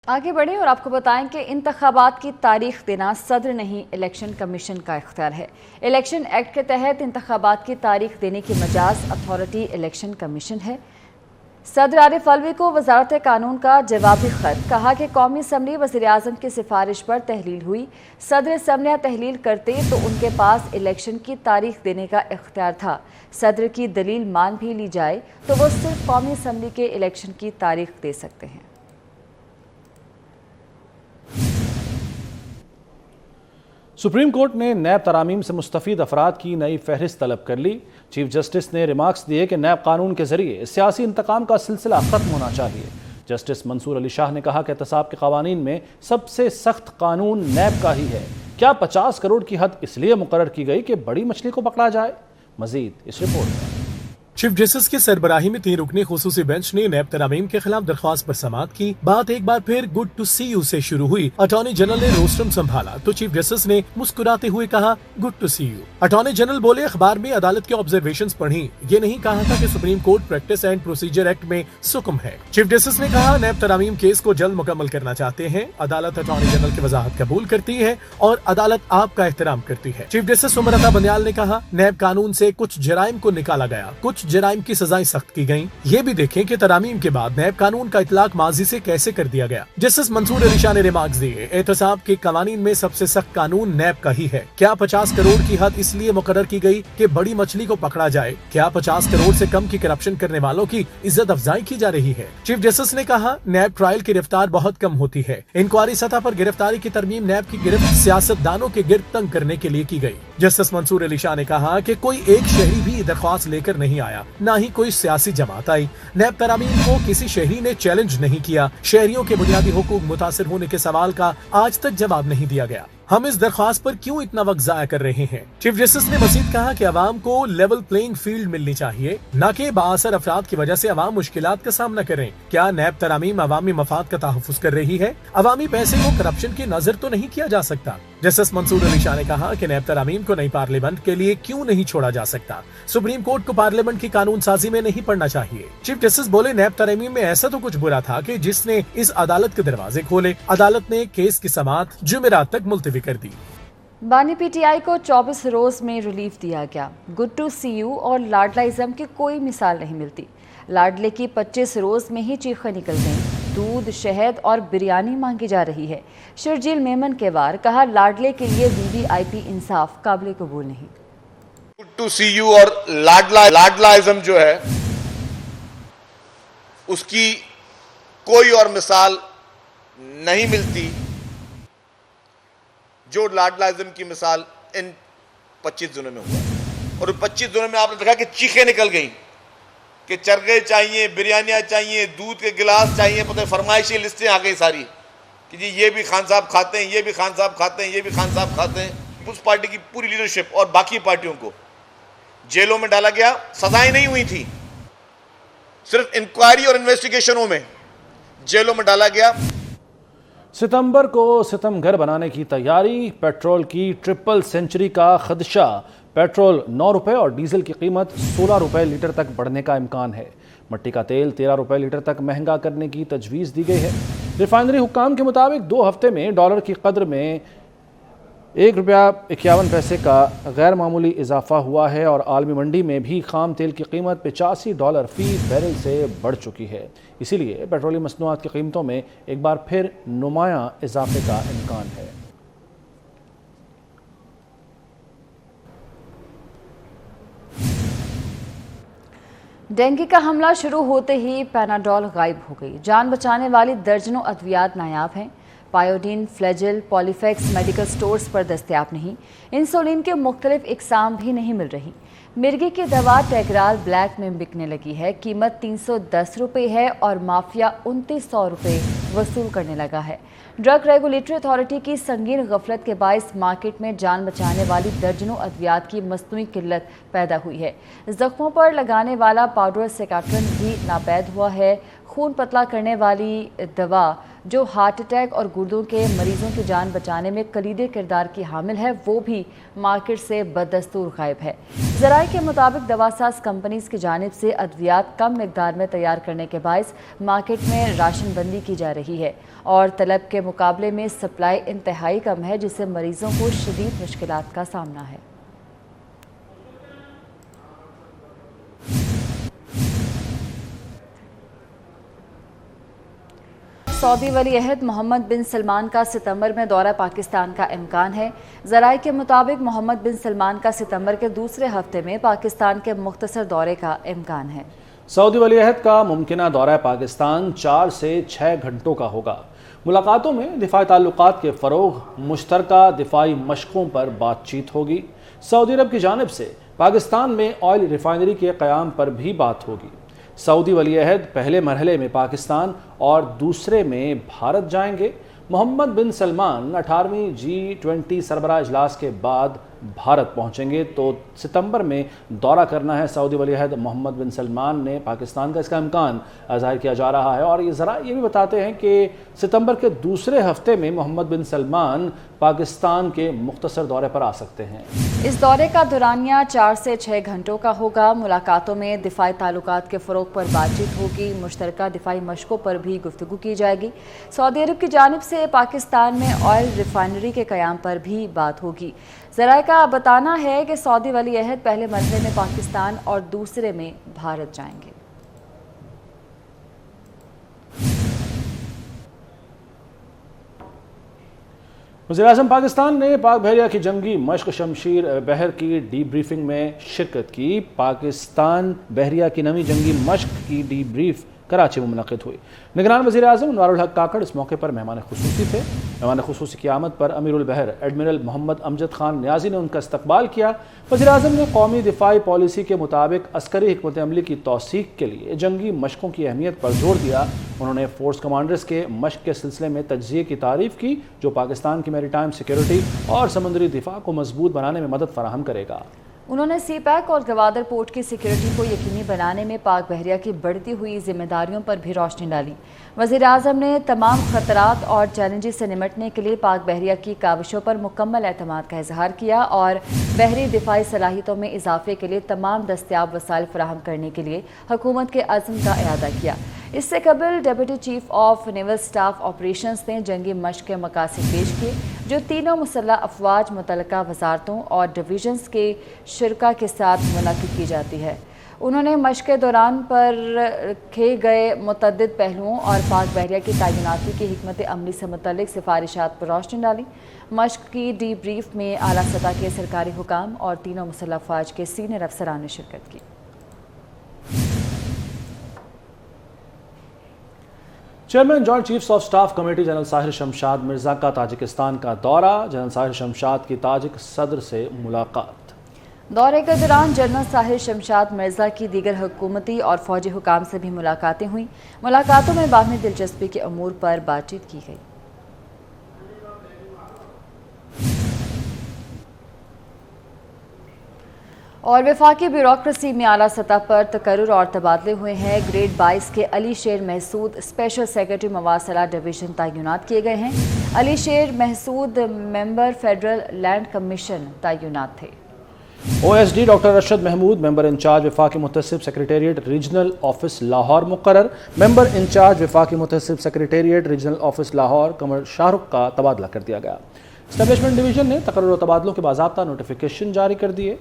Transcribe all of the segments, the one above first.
आगे बढ़े और आपको बताएं कि इंतखाबात की तारीख देना सदर नहीं इलेक्शन कमीशन का इख्तियार है। इलेक्शन एक्ट के तहत इंतखाबात की तारीख देने की मजाज अथॉरिटी इलेक्शन कमीशन है। सदर आरिफ अलवी को वजारत कानून का जवाबी खत, कहा कि कौमी असम्बली वज़ीर आज़म की सिफारिश पर तहलील हुई। सदर असम्बलियाँ तहलील करते तो उनके पास इलेक्शन की तारीख देने का इख्तियार था। सदर की दलील मान भी ली जाए तो वो सिर्फ कौमी असम्बली के इलेक्शन की तारीख दे सकते हैं। सुप्रीम कोर्ट ने नैब तरामीम से मुस्तफ़ीद अफराद की नई फहरिस्त तलब कर ली। चीफ जस्टिस ने रिमार्क्स दिए कि नैब कानून के जरिए सियासी इंतकाम का सिलसिला ख़त्म होना चाहिए। जस्टिस मंसूर अली शाह ने कहा कि एहतसाब के क़वानीन में सबसे सख्त कानून नैब का ही है। क्या 50 करोड़ की हद इसलिए मुकर्रर की गई कि बड़ी मछली को पकड़ा जाए? मजीद इस रिपोर्ट में। चीफ जस्टिस की सरबराही में 3 रुकनी खुसूसी बेंच ने नैब तरामीम के खिलाफ दरख्वास्त पर समाअत की। बात एक बार फिर गुड टू सी यू से शुरू हुई। अटॉर्नी जनरल ने रोस्टम संभाला तो चीफ जस्टिस ने मुस्कुराते हुए कहा good to see you. Attorney general बोले, अखबार में अदालत के ऑब्जर्वेशंस पढ़ी, ये नहीं कहा था कि supreme court practice and procedure act में सुकम है। चीफ जस्टिस ने कहा, नैब तरामीम केस को जल्द मुकम्मल करना चाहते हैं। अदालत अटॉर्नी जनरल की वजाहत कबूल करती है और अदालत आपका एहतराम करती है। चीफ जस्टिस उमर अता बंदियाल ने कहा, नैब कानून से कुछ जराइम को निकाला गया, कुछ जराइम की सजाएं सख्त की गयी। ये भी देखें कि तरामीम के बाद नैब कानून का इतलाक माजी से कैसे कर दिया गया। जस्टिस मंसूर अली शाह ने रिमार्क्स दिए, एहतसाब के कवानीन में सबसे सख्त कानून नैब का ही है। क्या 50 करोड़ की हद इसलिए मुकर्रर की गई कि बड़ी मछली को पकड़ा जाए? क्या 50 करोड़ से कम की करप्शन करने वालों की इज्जत अफजाई की जा रही है? चीफ जस्टिस ने कहा, नैब ट्रायल की गिरफ्तार बहुत कम होती है। इंक्वायरी सतह पर गिरफ्तारी की तरमीम नैब की गिरफ्त सियासतदानों के गिर्द तंग करने के लिए की गई। जस्टिस मंसूर अली शाह ने कहा कि कोई एक शहरी भी दरख्वास्त लेकर नहीं आया, न ही कोई सियासी जमात आई। नैब तरामीम को किसी शहरी ने चैलेंज नहीं किया। शहरियों के बुनियादी हुकूक मुतासिर होने के सवाल का आज तक जवाब नहीं दिया गया। हम इस दरख्वास्त पर क्यों इतना वक्त जाया कर रहे हैं? चीफ जस्टिस ने मजीद कहा कि अवाम को लेवल प्लेइंग फील्ड मिलनी चाहिए, न कि बाअसर अफराद की वजह से अवाम मुश्किलात का सामना करें। क्या नैब तरामीम अवामी मफाद का तहफ़्फ़ुज़ कर रही है? अवामी पैसे को करप्शन की नजर तो नहीं किया जा सकता। जस्टिस मंसूर अली शाह ने कहा कि नैब तरामीम को नई पार्लियामेंट के लिए क्यों नहीं छोड़ा जा सकता? सुप्रीम कोर्ट को पार्लियामेंट की कानून साजी में नहीं पड़ना चाहिए। चीफ जस्टिस बोले, नैब तरामीम में ऐसा तो कुछ बुरा था कि जिसने इस अदालत के दरवाजे खोले। अदालत ने केस की समाअत जुमेरात तक मुलतवी कर दी। बानी पीटीआई को 24 रोज में रिलीफ दिया गया। गुड टू सी यू और लाडलाइज्म की कोई मिसाल नहीं मिलती। लाडले की 25 रोज में ही चीखें निकल गईं। दूध, शहद और बिरयानी मांगी जा रही है। शर्जील मेमन के वार, कहा लाडले के लिए वीवीआईपी इंसाफ काबिल कबूल नहीं। गुड टू सी यू और लाडलाइज्म जो है उसकी कोई और मिसाल नहीं मिलती जो लाडलाइज्म की मिसाल इन 25 दिनों में हुआ। और 25 दिनों में आपने देखा कि चीखें निकल गई कि चरगे चाहिए, बिरयानियाँ चाहिए, दूध के गिलास चाहिए, पता फरमाइशी लिस्टें आ गई सारी कि जी ये भी खान साहब खाते हैं, ये भी खान साहब खाते हैं, ये भी खान साहब खाते हैं। उस पार्टी की पूरी लीडरशिप और बाकी पार्टियों को जेलों में डाला गया। सजाएं नहीं हुई थी, सिर्फ इंक्वायरी और इन्वेस्टिगेशनों में जेलों में डाला गया। सितंबर को सितमगर बनाने की तैयारी। पेट्रोल की ट्रिपल सेंचुरी का खदशा। पेट्रोल 9 रुपये और डीजल की कीमत 16 रुपये लीटर तक बढ़ने का इम्कान है। मट्टी का तेल 13 रुपये लीटर तक महंगा करने की तजवीज़ दी गई है। रिफाइनरी हुक्काम के मुताबिक 2 हफ्ते में डॉलर की कदर में ₹1.51 का गैर मामूली इजाफा हुआ है और आलमी मंडी में भी खाम तेल की कीमत $85 फी बैरल से बढ़ चुकी है। इसीलिए पेट्रोलियम मसनूआत की कीमतों में एक बार फिर नुमायां इजाफे का इम्कान है। डेंगू का हमला शुरू होते ही पैनाडोल गायब हो गई। जान बचाने वाली दर्जनों अद्वियात नायाब हैं। Pyodine, Flagyl, Polyfax medical stores पर दस्तयाब नहीं। इंसुलिन के मुख्तलिफ इकसाम भी नहीं मिल रही। मिर्गी की दवा टेग्राल ब्लैक में बिकने लगी है। कीमत 310 रुपये है और माफिया 2900 रुपये वसूल करने लगा है। ड्रग रेगुलेटरी अथॉरिटी की संगीन गफलत के बायस मार्केट में जान बचाने वाली दर्जनों अद्वियात की मसनूई किल्लत पैदा हुई है। जख्मों पर लगाने वाला पाउडर सेकाट्रन भी नापैद हुआ है। खून पतला करने वाली दवा जो हार्ट अटैक और गुर्दों के मरीजों की जान बचाने में कलीदे किरदार की हामिल है, वो भी मार्केट से बदस्तूर गायब है। ذرائع کے مطابق دواساز کمپنیز کی جانب سے ادویات کم مقدار میں تیار کرنے کے باعث مارکیٹ میں راشن بندی کی جا رہی ہے اور طلب کے مقابلے میں سپلائی انتہائی کم ہے، جس سے مریضوں کو شدید مشکلات کا سامنا ہے۔ سعودی ولی عہد محمد بن سلمان کا ستمبر میں دورہ پاکستان کا امکان ہے۔ ذرائع کے مطابق محمد بن سلمان کا ستمبر کے دوسرے ہفتے میں پاکستان کے مختصر دورے کا امکان ہے۔ سعودی ولی عہد کا ممکنہ دورہ پاکستان 4 سے 6 گھنٹوں کا ہوگا۔ ملاقاتوں میں دفاعی تعلقات کے فروغ، مشترکہ دفاعی مشقوں پر بات چیت ہوگی۔ سعودی عرب کی جانب سے پاکستان میں آئل ریفائنری کے قیام پر بھی بات ہوگی۔ سعودی ولی عہد پہلے مرحلے میں پاکستان اور دوسرے میں بھارت جائیں گے۔ محمد بن سلمان 18ویں G20 سربراہ اجلاس کے بعد بھارت پہنچیں گے، تو ستمبر میں دورہ کرنا ہے سعودی ولی عہد محمد بن سلمان نے پاکستان کا۔ اس کا امکان ظاہر کیا جا رہا ہے اور یہ ذرائع یہ بھی بتاتے ہیں کہ ستمبر کے دوسرے ہفتے میں محمد بن سلمان پاکستان کے مختصر دورے پر آ سکتے ہیں۔ اس دورے کا دورانیہ 4 سے 6 گھنٹوں کا ہوگا۔ ملاقاتوں میں دفاعی تعلقات کے فروغ پر بات چیت ہوگی، مشترکہ دفاعی مشقوں پر بھی گفتگو کی جائے گی۔ سعودی عرب کی جانب سے پاکستان میں آئل ریفائنری کے قیام پر بھی بات ہوگی۔ ذرائع کا بتانا ہے کہ سعودی ولی عہد پہلے مرحلے میں پاکستان اور دوسرے میں بھارت جائیں گے۔ وزیراعظم پاکستان نے پاک بحریہ کی جنگی مشق شمشیر بحر کی ڈی بریفنگ میں شرکت کی۔ پاکستان بحریہ کی نویں جنگی مشق کی ڈی بریف کراچی میں منعقد ہوئی۔ نگران وزیر اعظم انوار الحق کاکڑ اس موقع پر مہمان خصوصی تھے۔ مہمان خصوصی کی آمد پر امیر البحر ایڈمرل محمد امجد خان نیازی نے ان کا استقبال کیا۔ وزیر اعظم نے قومی دفاعی پالیسی کے مطابق عسکری حکمت عملی کی توثیق کے لیے جنگی مشقوں کی اہمیت پر زور دیا۔ انہوں نے فورس کمانڈرز کے مشق کے سلسلے میں تجزیے کی تعریف کی، جو پاکستان کی میری ٹائم سیکیورٹی اور سمندری دفاع کو مضبوط بنانے میں مدد فراہم کرے گا۔ انہوں نے سی پیک اور گوادر پورٹ کی سیکیورٹی کو یقینی بنانے میں پاک بحریہ کی بڑھتی ہوئی ذمہ داریوں پر بھی روشنی ڈالی۔ وزیر اعظم نے تمام خطرات اور چیلنجز سے نمٹنے کے لیے پاک بحریہ کی کاوشوں پر مکمل اعتماد کا اظہار کیا اور بحری دفاعی صلاحیتوں میں اضافے کے لیے تمام دستیاب وسائل فراہم کرنے کے لیے حکومت کے عزم کا اعادہ کیا۔ اس سے قبل deputy chief of naval staff operations نے جنگی مشق کے مقاصد پیش کیے، جو تینوں مسلح افواج، متعلقہ وزارتوں اور ڈویژنز کے شرکاء کے ساتھ منعقد کی جاتی ہے۔ انہوں نے مشق کے دوران پر رکھے گئے متعدد پہلوؤں اور پاک بحریہ کی تعیناتی کی حکمت عملی سے متعلق سفارشات پر روشنی ڈالی۔ مشق کی ڈی بریف میں اعلیٰ سطح کے سرکاری حکام اور تینوں مسلح افواج کے سینئر افسران نے شرکت کی۔ Chairman joint chiefs of staff committee general Sahir Shamshad Mirza کا تاجکستان کا دورہ، جنرل ساحر شمشاد کی تاجک صدر سے ملاقات۔ دورے کے دوران جنرل ساحر شمشاد مرزا کی دیگر حکومتی اور فوجی حکام سے بھی ملاقاتیں ہوئیں۔ ملاقاتوں میں باہمی دلچسپی کے امور پر بات چیت کی گئی۔ اور وفاقی بیوروکریسی میں اعلیٰ سطح پر تقرر اور تبادلے ہوئے ہیں۔ گریڈ 22 کے علی شیر محسود اسپیشل سیکرٹری مواصلات ڈویژن تعینات کیے گئے ہیں۔ Ali Sher Mehsud member federal land commission تعینات تھے۔ OSD doctor Arshad Mahmood member incharge وفاقی متحسب سیکریٹریٹ ریجنل آفس لاہور مقرر۔ ممبر انچارج وفاقی متحسب secretariat regional office Lahore Qamar Shah Rukh کا تبادلہ کر دیا گیا۔ اسٹیبلشمنٹ ڈویژن نے تقرر و تبادلوں کے باضابطہ نوٹیفیکیشن جاری کر دیے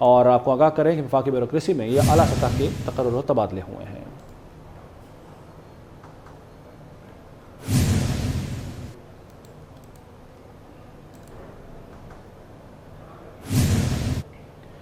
اور آپ کو آگاہ کریں کہ وفاقی بیوروکریسی میں یہ اعلیٰ سطح کے تقرر و تبادلے ہوئے ہیں۔